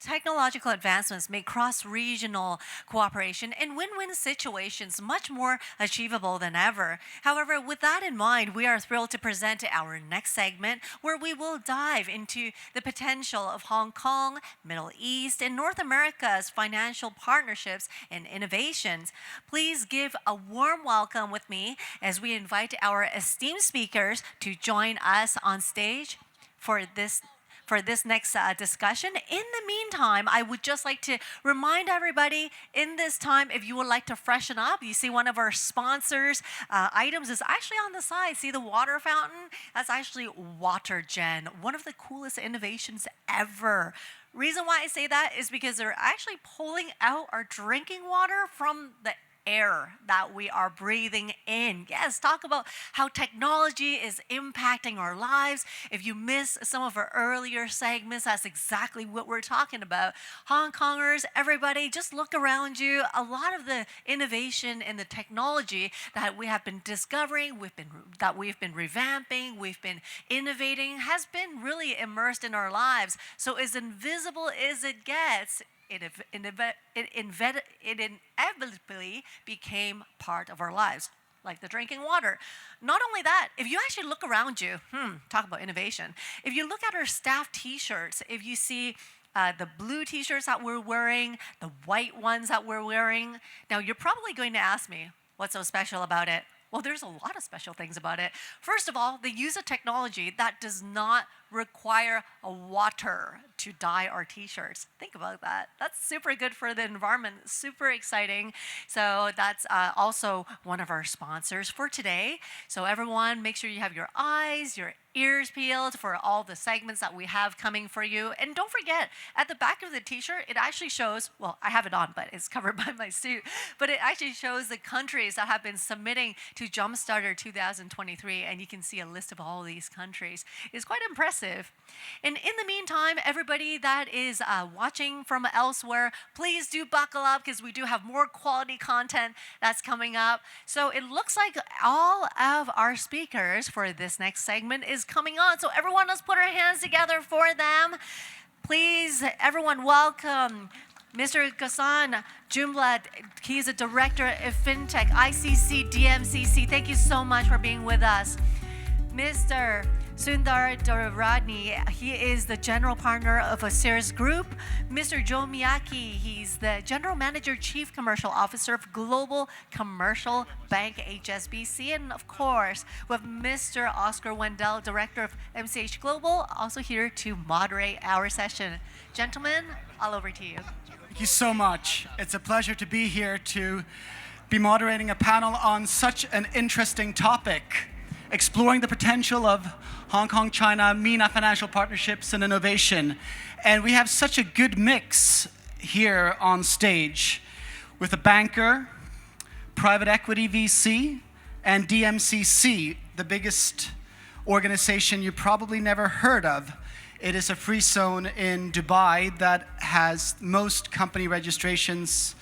Technological advancements make cross-regional cooperation and win-win situations much more achievable than ever. However, with that in mind, we are thrilled to present our next segment where we will dive into the potential of Hong Kong, Middle East, and North America's financial partnerships and innovations. Please give a warm welcome with me as we invite our esteemed speakers to join us on stage for this next discussion. In the meantime, I would just like to remind everybody in this time, if you would like to freshen up, you see one of our sponsors' items is actually on the side. See the water fountain? That's actually WaterGen, one of the coolest innovations ever. Reason why I say that is because they're actually pulling out our drinking water from the air that we are breathing in. Yes, talk about how technology is impacting our lives. If you missed some of our earlier segments, that's exactly what we're talking about. Hong Kongers, everybody, just look around you. A lot of the innovation and the technology that we have been discovering, that we've been revamping, we've been innovating, has been really immersed in our lives. So as invisible as it gets, it inevitably became part of our lives, like the drinking water. Not only that, if you actually look around you, talk about innovation. If you look at our staff t-shirts, if you see the blue t-shirts that we're wearing, the white ones that we're wearing, now you're probably going to ask me, what's so special about it? Well, there's a lot of special things about it. First of all, they use a technology that does not require a water to dye our t-shirts. Think about that. That's super good for the environment, super exciting. So that's also one of our sponsors for today. So everyone, make sure you have your eyes, your ears peeled for all the segments that we have coming for you. And don't forget, at the back of the t-shirt, it actually shows, well, I have it on, but it's covered by my suit, but it actually shows the countries that have been submitting to Jumpstarter 2023, and you can see a list of all these countries. It's quite impressive. And in the meantime, everybody that is watching from elsewhere, please do buckle up because we do have more quality content that's coming up. So it looks like all of our speakers for this next segment is coming on. So everyone, let's put our hands together for them. Please, everyone, welcome Mr. Ghassan Jumblat. He's a director of Fintech, ICC-DMCC. Thank you so much for being with us. Mr. Sardar Durrani, he is the general partner of Osiris Group. Mr. Miyake, he's the general manager, chief commercial officer of Global Commercial Bank HSBC. And of course, with Mr. Oscar Wendel, director of MCH Global, also here to moderate our session. Gentlemen, all over to you. Thank you so much. It's a pleasure to be here to be moderating a panel on such an interesting topic, exploring the potential of Hong Kong-China-Mena financial partnerships and innovation. And we have such a good mix here on stage with a banker, private equity VC, and DMCC, the biggest organization you probably never heard of. It is a free zone in Dubai that has most company registrations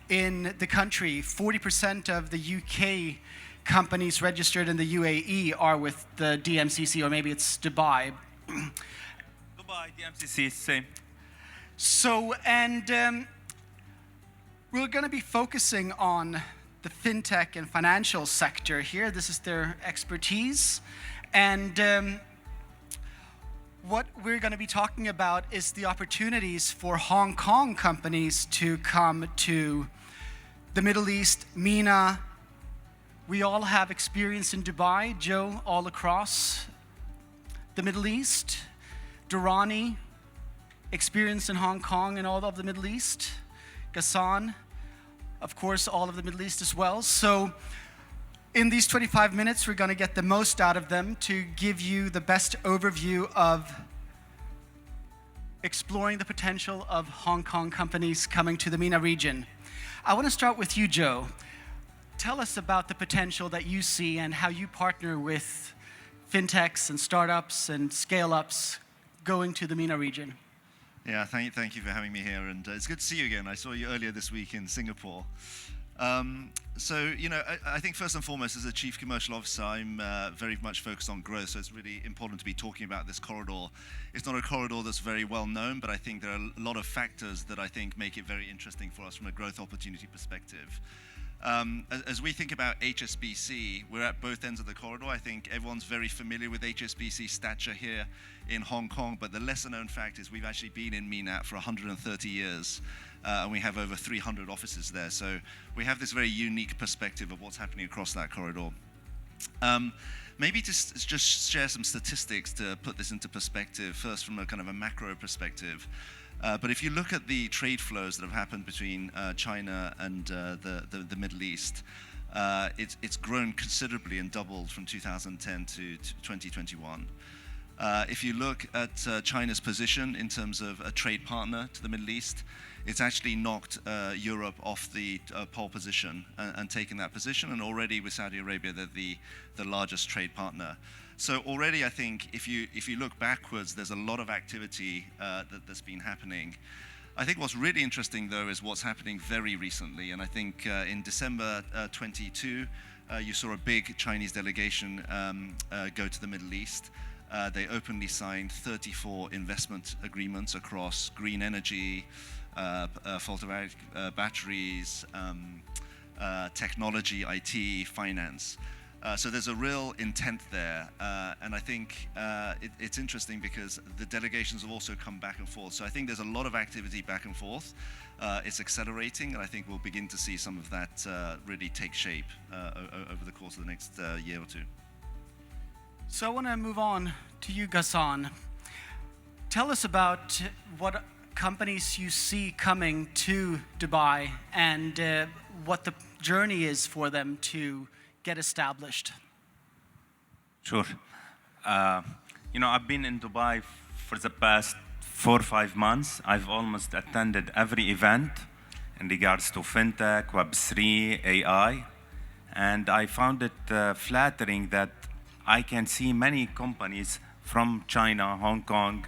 in the country. 40% of the UK companies registered in the UAE are with the DMCC, or maybe it's Dubai. Dubai, DMCC, same. So, and we're going to be focusing on the fintech and financial sector here. This is their expertise. And what we're going to be talking about is the opportunities for Hong Kong companies to come to the Middle East, MENA. We all have experience in Dubai, Joe, all across the Middle East. Durrani, experience in Hong Kong and all of the Middle East. Ghassan, of course, all of the Middle East as well. So in these 25 minutes, we're going to get the most out of them to give you the best overview of exploring the potential of Hong Kong companies coming to the MENA region. I want to start with you, Joe. Tell us about the potential that you see and how you partner with fintechs and startups and scale-ups going to the MENA region. Yeah, thank you for having me here, and it's good to see you again. I saw you earlier this week in Singapore. So, I think first and foremost, as a chief commercial officer, I'm very much focused on growth. So it's really important to be talking about this corridor. It's not a corridor that's very well known, but I think there are a lot of factors that I think make it very interesting for us from a growth opportunity perspective. As we think about HSBC, we're at both ends of the corridor. I think everyone's very familiar with HSBC's stature here in Hong Kong, but the lesser known fact is we've actually been in MENAT for 130 years, and we have over 300 offices there. So we have this very unique perspective of what's happening across that corridor. Maybe just share some statistics to put this into perspective, first from a kind of a macro perspective. But if you look at the trade flows that have happened between China and the Middle East, it's grown considerably and doubled from 2010 to 2021. If you look at China's position in terms of a trade partner to the Middle East, it's actually knocked Europe off the pole position and taken that position. And already with Saudi Arabia, they're the largest trade partner. So already, I think if you look backwards, there's a lot of activity that's been happening. I think what's really interesting, though, is what's happening very recently. And I think in December 22, you saw a big Chinese delegation go to the Middle East. They openly signed 34 investment agreements across green energy, photovoltaic batteries, technology, IT, finance. So there's a real intent there, and I think it's interesting because the delegations have also come back and forth. So I think there's a lot of activity back and forth. It's accelerating, and I think we'll begin to see some of that really take shape over the course of the next year or two. So I want to move on to you, Ghassan. Tell us about what companies you see coming to Dubai and what the journey is for them to get established. Sure. I've been in Dubai for the past 4 or 5 months. I've almost attended every event in regards to Fintech, Web3, AI. And I found it flattering that I can see many companies from China, Hong Kong,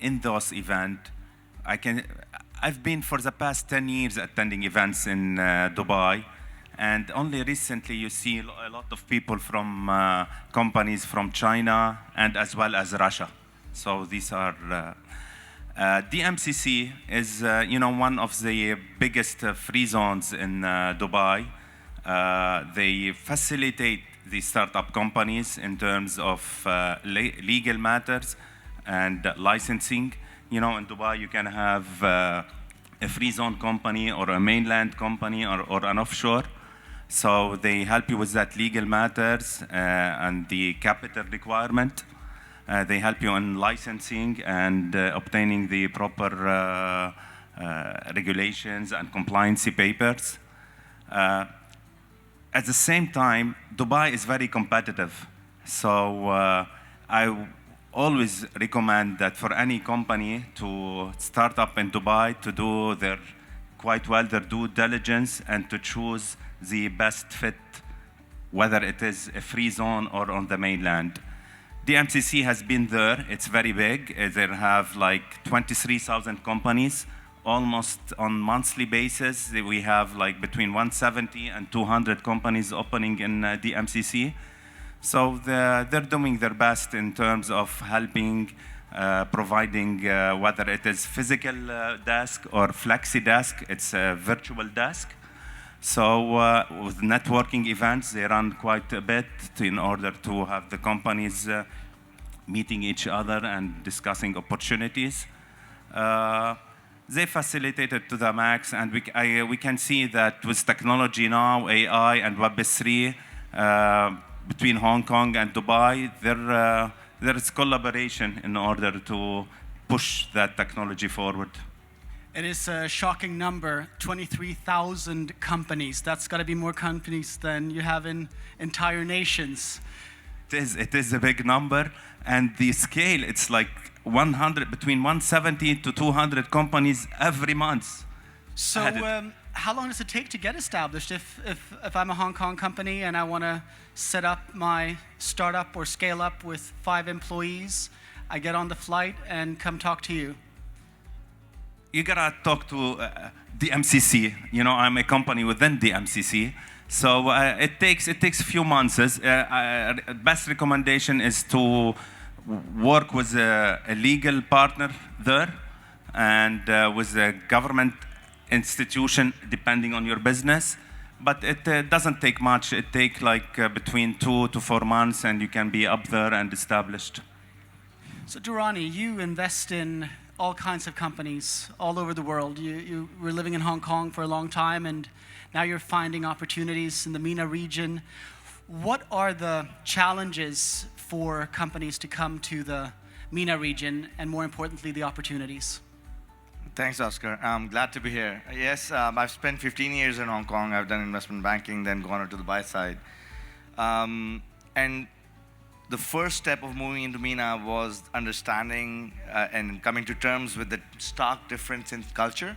in those events. I've been for the past 10 years attending events in Dubai. And only recently you see a lot of people from companies from China and as well as Russia. So these are, DMCC is one of the biggest free zones in Dubai. They facilitate the startup companies in terms of legal matters and licensing. In Dubai you can have a free zone company or a mainland company or an offshore. So they help you with that legal matters and the capital requirement. They help you in licensing and obtaining the proper regulations and compliance papers. At the same time, Dubai is very competitive. So I always recommend that for any company to start up in Dubai to do their due diligence and to choose the best fit, whether it is a free zone or on the mainland. DMCC has been there. It's very big. They have like 23,000 companies, almost on monthly basis. We have like between 170 and 200 companies opening in DMCC. So they're doing their best in terms of helping, providing whether it is physical desk or flexi desk. It's a virtual desk. So with networking events, they run quite a bit in order to have the companies meeting each other and discussing opportunities. They facilitate it to the max, and we can see that with technology now, AI and Web3, between Hong Kong and Dubai, there is collaboration in order to push that technology forward. It is a shocking number, 23,000 companies. That's got to be more companies than you have in entire nations. It is a big number, and the scale, it's like between 170 to 200 companies every month. So how long does it take to get established? If I'm a Hong Kong company and I want to set up my startup or scale up with 5 employees, I get on the flight and come talk to you. you gotta talk to DMCC. You know, I'm a company within DMCC, so it takes a few months. Best recommendation is to work with a legal partner there, and with a government institution, depending on your business. But it doesn't take much. It takes like between 2 to 4 months, and you can be up there and established. So Durrani, you invest in all kinds of companies all over the world. You were living in Hong Kong for a long time, and now you're finding opportunities in the MENA region. What are the challenges for companies to come to the MENA region, and more importantly, the opportunities? Thanks, Oscar. I'm glad to be here. Yes, I've spent 15 years in Hong Kong. I've done investment banking, then gone on to the buy side. And the first step of moving into MENA was understanding and coming to terms with the stark difference in culture.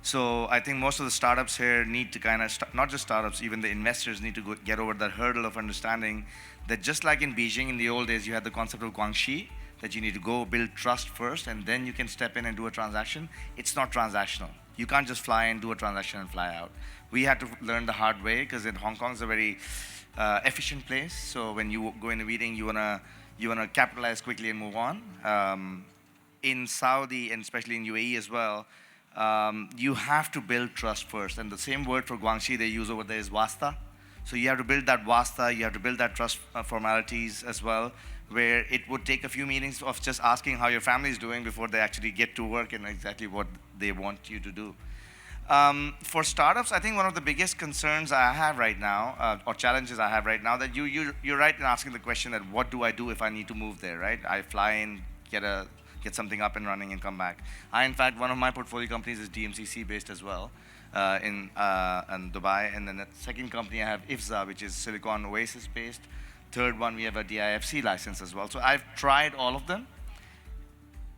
So I think most of the startups here need to kind of, not just startups, even the investors need to get over that hurdle of understanding that just like in Beijing in the old days, you had the concept of Guangxi, that you need to go build trust first, and then you can step in and do a transaction. It's not transactional. You can't just fly in, do a transaction, and fly out. We had to learn the hard way, because in Hong Kong is a very efficient place. So when you go in a meeting, you wanna capitalize quickly and move on. In Saudi, and especially in UAE as well, you have to build trust first. And the same word for Guangxi they use over there is wasta. So you have to build that wasta, you have to build that trust formalities as well, where it would take a few meetings of just asking how your family is doing before they actually get to work and exactly what they want you to do. For startups, I think one of the biggest concerns I have right now, or challenges I have right now, that you're right in asking the question that what do I do if I need to move there, right? I fly in, get something up and running and come back. In fact, one of my portfolio companies is DMCC based as well, in Dubai. And then the second company I have IFZA, which is Silicon Oasis based. Third one, we have a DIFC license as well. So I've tried all of them.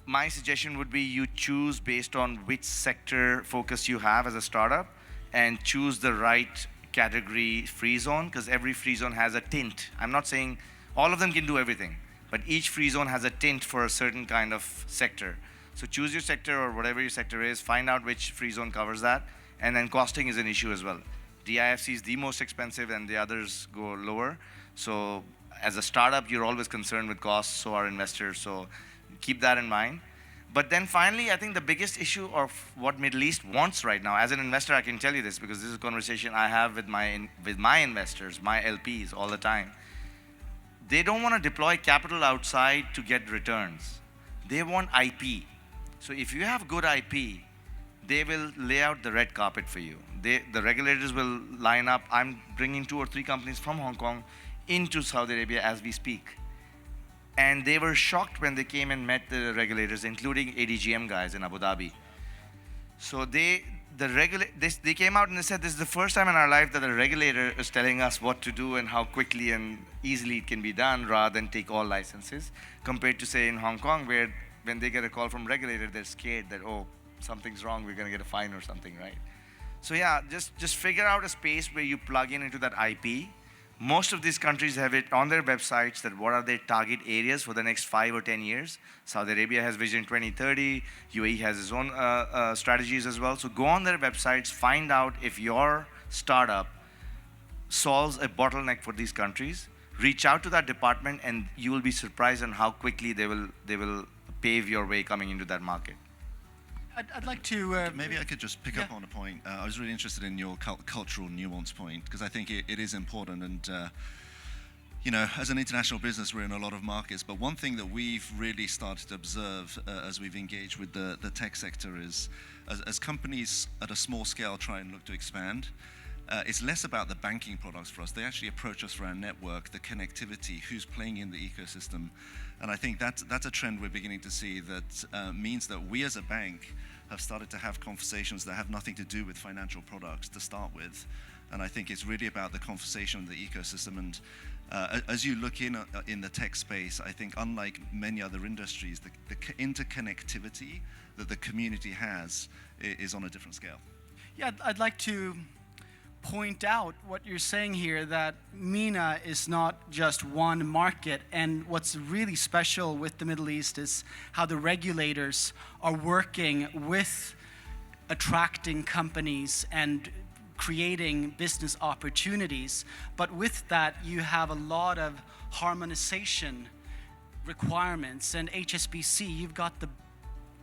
My suggestion would be you choose based on which sector focus you have as a startup, and choose the right category free zone, because every free zone has a tint. I'm not saying all of them can do everything, but each free zone has a tint for a certain kind of sector. So choose your sector, or whatever your sector is, find out which free zone covers that, and then costing is an issue as well. DIFC is the most expensive, and the others go lower. So as a startup, you're always concerned with costs, so are investors, so keep that in mind. But then finally, I think the biggest issue of what Middle East wants right now, as an investor, I can tell you this, because this is a conversation I have with my investors, my LPs all the time. They don't want to deploy capital outside to get returns. They want IP. So if you have good IP, they will lay out the red carpet for you. The regulators will line up. I'm bringing 2 or 3 companies from Hong Kong into Saudi Arabia as we speak. And they were shocked when they came and met the regulators, including ADGM guys in Abu Dhabi. So they came out and they said, this is the first time in our life that a regulator is telling us what to do and how quickly and easily it can be done, rather than take all licenses, compared to, say, in Hong Kong, where when they get a call from regulator, they're scared that, oh, something's wrong, we're going to get a fine or something, right? So yeah, just figure out a space where you plug into that IP. Most of these countries have it on their websites, that what are their target areas for the next 5 or 10 years. Saudi Arabia has Vision 2030. UAE has its own strategies as well. So go on their websites, find out if your startup solves a bottleneck for these countries. Reach out to that department, and you will be surprised on how quickly they will pave your way coming into that market. I'd like to... Maybe I could just pick up on a point. I was really interested in your cultural nuance point, because I think it is important. And, you know, as an international business, we're in a lot of markets. But one thing that we've really started to observe as we've engaged with the tech sector is, as companies at a small scale try and look to expand, it's less about the banking products for us. They actually approach us for our network, the connectivity, who's playing in the ecosystem. And I think that's a trend we're beginning to see that means that we as a bank have started to have conversations that have nothing to do with financial products to start with. And I think it's really about the conversation of the ecosystem. And as you look in the tech space, I think unlike many other industries, the interconnectivity that the community has is on a different scale. Yeah, I'd like to point out what you're saying here, that MENA is not just one market, and what's really special with the Middle East is how the regulators are working with attracting companies and creating business opportunities. But with that, you have a lot of harmonization requirements. And HSBC, you've got the,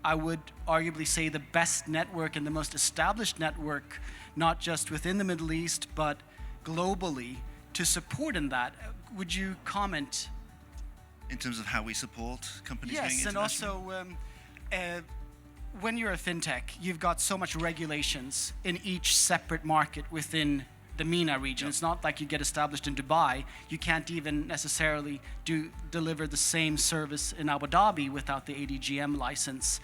I would arguably say, the best network and the most established network, not just within the Middle East, but globally, to support in that. Would you comment? In terms of how we support companies going Yes, and international? also, when you're a fintech, you've got so much regulations in each separate market within the MENA region. It's not like you get established in Dubai. You can't even necessarily deliver the same service in Abu Dhabi without the ADGM license,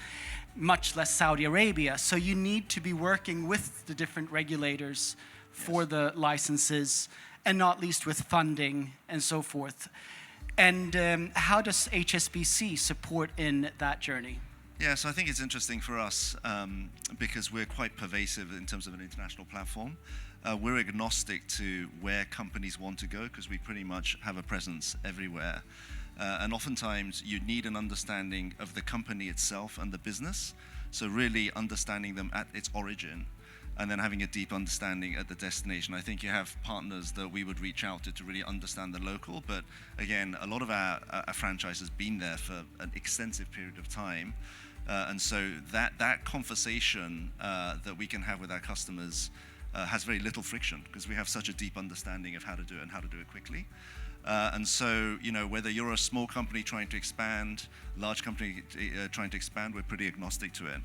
much less Saudi Arabia. So you need to be working with the different regulators for the licenses, and not least with funding and so forth. And how does HSBC support in that journey? Yeah, so I think it's interesting for us because we're quite pervasive in terms of an international platform. We're agnostic to where companies want to go because we pretty much have a presence everywhere. And oftentimes you need an understanding of the company itself and the business. So really understanding them at its origin and then having a deep understanding at the destination. I think you have partners that we would reach out to really understand the local. But again, a lot of our franchise has been there for an extensive period of time. And so that conversation that we can have with our customers has very little friction because we have such a deep understanding of how to do it and how to do it quickly. And so, you know, whether you're a small company trying to expand, large company trying to expand, we're pretty agnostic to it.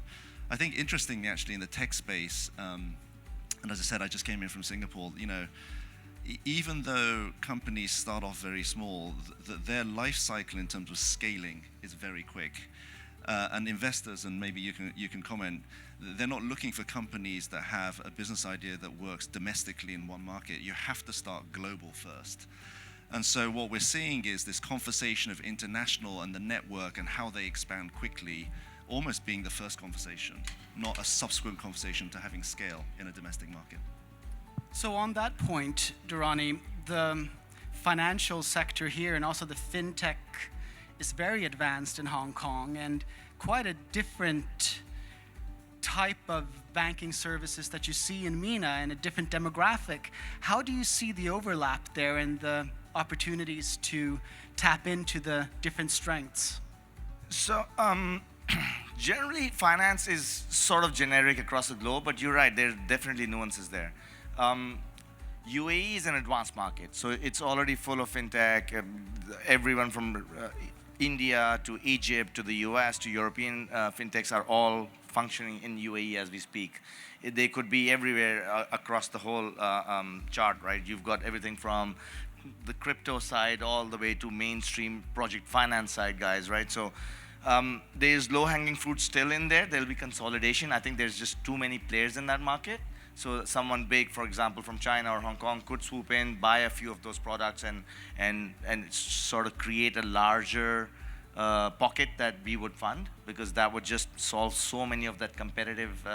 I think interestingly, actually, in the tech space, and as I said, I just came in from Singapore, you know, even though companies start off very small, their life cycle in terms of scaling is very quick. And investors, and maybe you can comment, they're not looking for companies that have a business idea that works domestically in one market. You have to start global first. And so what we're seeing is this conversation of international and the network and how they expand quickly almost being the first conversation, not a subsequent conversation to having scale in a domestic market. So on that point, Durrani, the financial sector here and also the fintech is very advanced in Hong Kong and quite a different type of banking services that you see in MENA and a different demographic. How do you see the overlap there and the opportunities to tap into the different strengths? So generally finance is sort of generic across the globe, but you're right, there are definitely nuances there. UAE is an advanced market, so it's already full of fintech. Everyone from India to Egypt to the US to European fintechs are all functioning in UAE as we speak. They could be everywhere across the whole chart, right? You've got everything from the crypto side all the way to mainstream project finance side guys, right? So there's low-hanging fruit still in there. There'll be consolidation. I think there's just too many players in that market. So someone big, for example, from China or Hong Kong could swoop in, buy a few of those products and sort of create a larger pocket that we would fund, because that would just solve so many of that competitive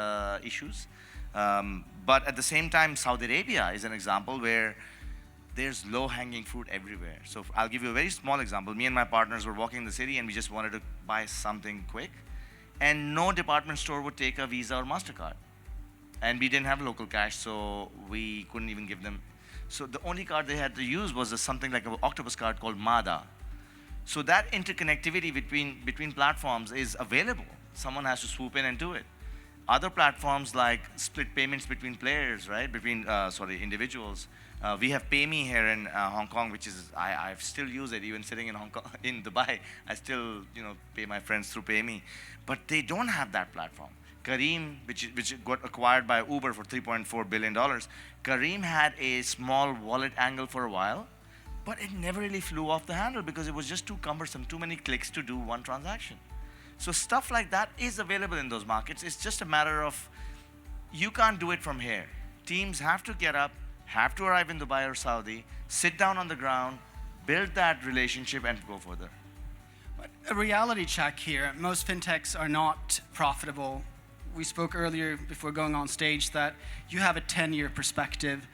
issues. But at the same time, Saudi Arabia is an example where there's low-hanging fruit everywhere. So I'll give you a very small example. Me and my partners were walking the city and we just wanted to buy something quick. And no department store would take a Visa or MasterCard. And we didn't have local cash, so we couldn't even give them. So the only card they had to use was something like an octopus card called MADA. So that interconnectivity between platforms is available. Someone has to swoop in and do it. Other platforms like split payments between players, right? Between individuals. We have PayMe here in Hong Kong, which is I still use it even sitting in Hong Kong, in Dubai. I still pay my friends through PayMe, but they don't have that platform. Careem, which got acquired by Uber for $3.4 billion. Careem had a small wallet angle for a while, but it never really flew off the handle because it was just too cumbersome, too many clicks to do one transaction. So stuff like that is available in those markets. It's just a matter of, you can't do it from here. Teams have to get up, have to arrive in Dubai or Saudi, sit down on the ground, build that relationship and go further. But a reality check here, most fintechs are not profitable. We spoke earlier before going on stage that you have a 10-year perspective.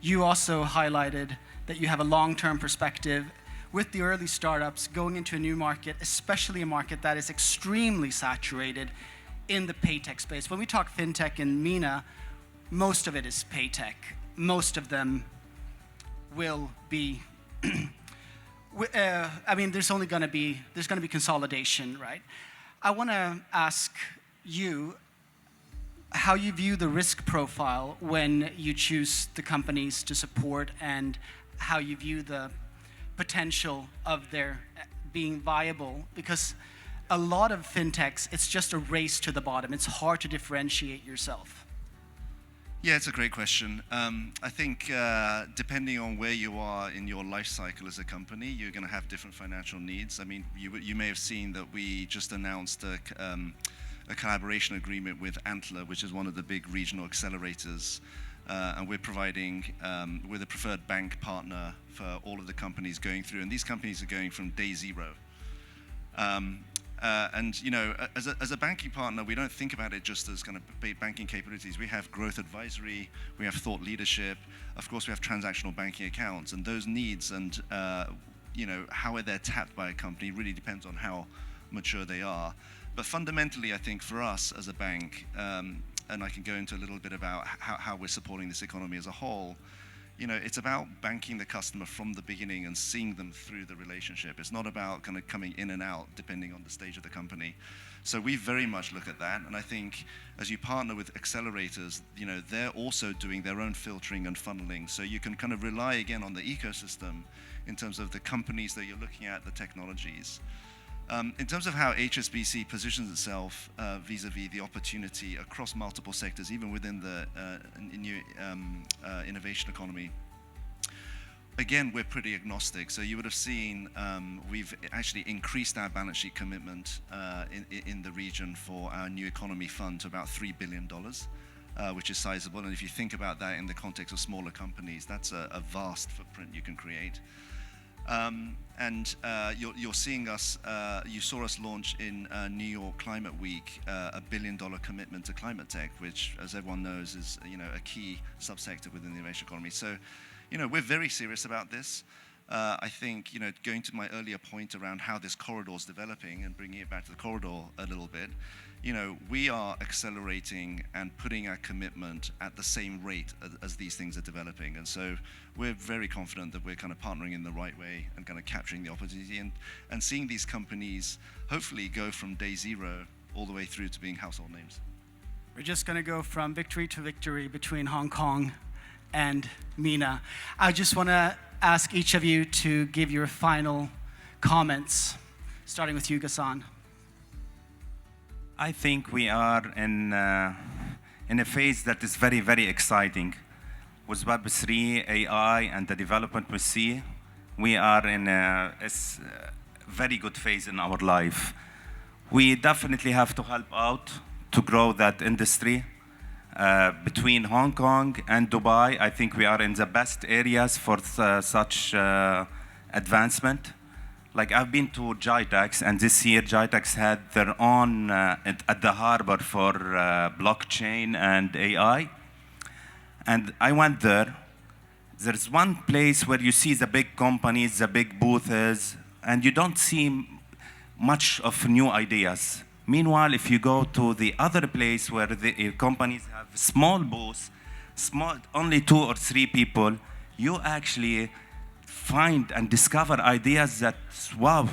You also highlighted that you have a long-term perspective with the early startups going into a new market, especially a market that is extremely saturated. in the paytech space. When we talk fintech in MENA, most of it is paytech. Most of them will be. I mean, there's going to be consolidation, right? I want to ask you how you view the risk profile when you choose the companies to support, and how you view the potential of their being viable, because a lot of fintechs, it's just a race to the bottom. It's hard to differentiate yourself. Yeah, it's a great question. I think depending on where you are in your life cycle as a company, you're going to have different financial needs. I mean, you may have seen that we just announced a collaboration agreement with Antler, which is one of the big regional accelerators, and we're providing, we're the preferred bank partner for all of the companies going through, and these companies are going from day zero. And you know, as a banking partner, we don't think about it just as kind of banking capabilities. We have growth advisory, we have thought leadership, of course we have transactional banking accounts, and those needs and you know, how they're tapped by a company really depends on how mature they are. But fundamentally, I think for us as a bank, and I can go into a little bit about how we're supporting this economy as a whole, you know, it's about banking the customer from the beginning and seeing them through the relationship. It's not about kind of coming in and out depending on the stage of the company. So we very much look at that, and I think as you partner with accelerators, you know, they're also doing their own filtering and funneling. So you can kind of rely again on the ecosystem in terms of the companies that you're looking at, the technologies. In terms of how HSBC positions itself vis-a-vis the opportunity across multiple sectors, even within the new innovation economy, again, we're pretty agnostic. So you would have seen we've actually increased our balance sheet commitment in the region for our new economy fund to about $3 billion, which is sizable. And if you think about that in the context of smaller companies, that's a vast footprint you can create. And you're seeing us, you saw us launch in New York Climate Week a $1 billion commitment to climate tech, which, as everyone knows, is, you know, a key subsector within the innovation economy. So, you know, we're very serious about this. I think, you know, going to my earlier point around how this corridor is developing and bringing it back to the corridor a little bit, you know, we are accelerating and putting our commitment at the same rate as these things are developing. And so we're very confident that we're kind of partnering in the right way and kind of capturing the opportunity and seeing these companies hopefully go from day zero all the way through to being household names. We're just going to go from victory to victory between Hong Kong and MENA. I just want to ask each of you to give your final comments, starting with you, Ghassan. I think we are in a phase that is very, very exciting. With Web3, AI, and the development we see, we are in a very good phase in our life. We definitely have to help out to grow that industry. Between Hong Kong and Dubai, I think we are in the best areas for such advancement. Like, I've been to GITEX, and this year GITEX had their own at the harbor for blockchain and AI. And I went there. There's one place where you see the big companies, the big booths, and you don't see much of new ideas. Meanwhile, if you go to the other place where the companies have small booths, only 2 or 3 people, you actually find and discover ideas that, wow,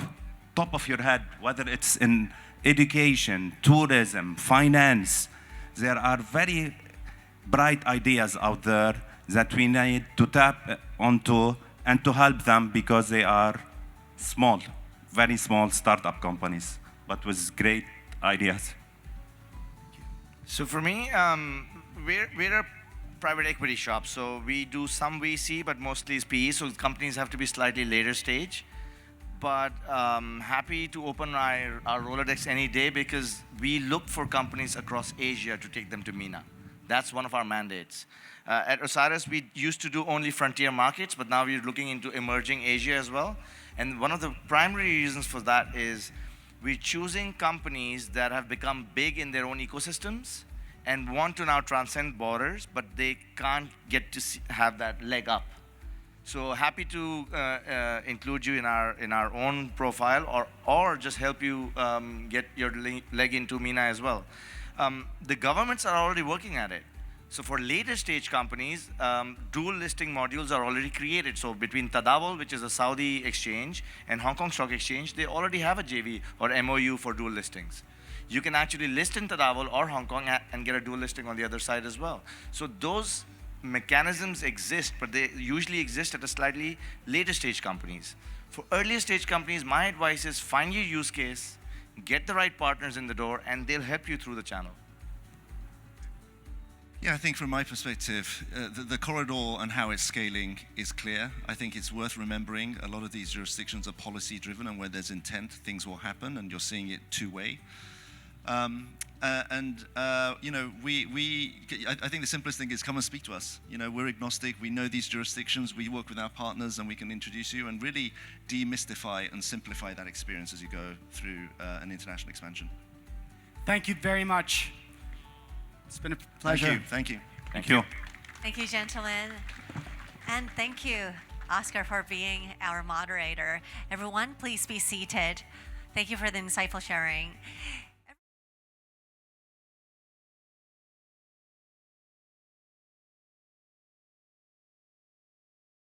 top of your head, whether it's in education, tourism, finance. There are very bright ideas out there that we need to tap onto and to help them, because they are small, very small startup companies, but with great ideas. So for me, we're a private equity shop, so we do some VC, but mostly is PE, so companies have to be slightly later stage. But happy to open our Rolodex any day, because we look for companies across Asia to take them to MENA. That's one of our mandates. At Osiris, we used to do only frontier markets, but now we're looking into emerging Asia as well. And one of the primary reasons for that is we're choosing companies that have become big in their own ecosystems and want to now transcend borders, but they can't get to have that leg up. So happy to include you in our own profile, or just help you get your leg into MENA as well. The governments are already working at it. So for later stage companies, dual listing modules are already created. So between Tadawul, which is a Saudi exchange, and Hong Kong Stock Exchange, they already have a JV or MOU for dual listings. You can actually list in Tadawul or Hong Kong and get a dual listing on the other side as well. So those mechanisms exist, but they usually exist at a slightly later stage companies. For earlier stage companies, my advice is find your use case, get the right partners in the door, and they'll help you through the channel. Yeah, I think from my perspective, the corridor and how it's scaling is clear. I think it's worth remembering a lot of these jurisdictions are policy driven, and where there's intent, things will happen, and you're seeing it two-way. You know, I think the simplest thing is come and speak to us. You know, we're agnostic. We know these jurisdictions. We work with our partners, and we can introduce you and really demystify and simplify that experience as you go through an international expansion. Thank you very much. It's been a pleasure. Thank you. Thank you. Thank you, gentlemen. And thank you, Oscar, for being our moderator. Everyone, please be seated. Thank you for the insightful sharing.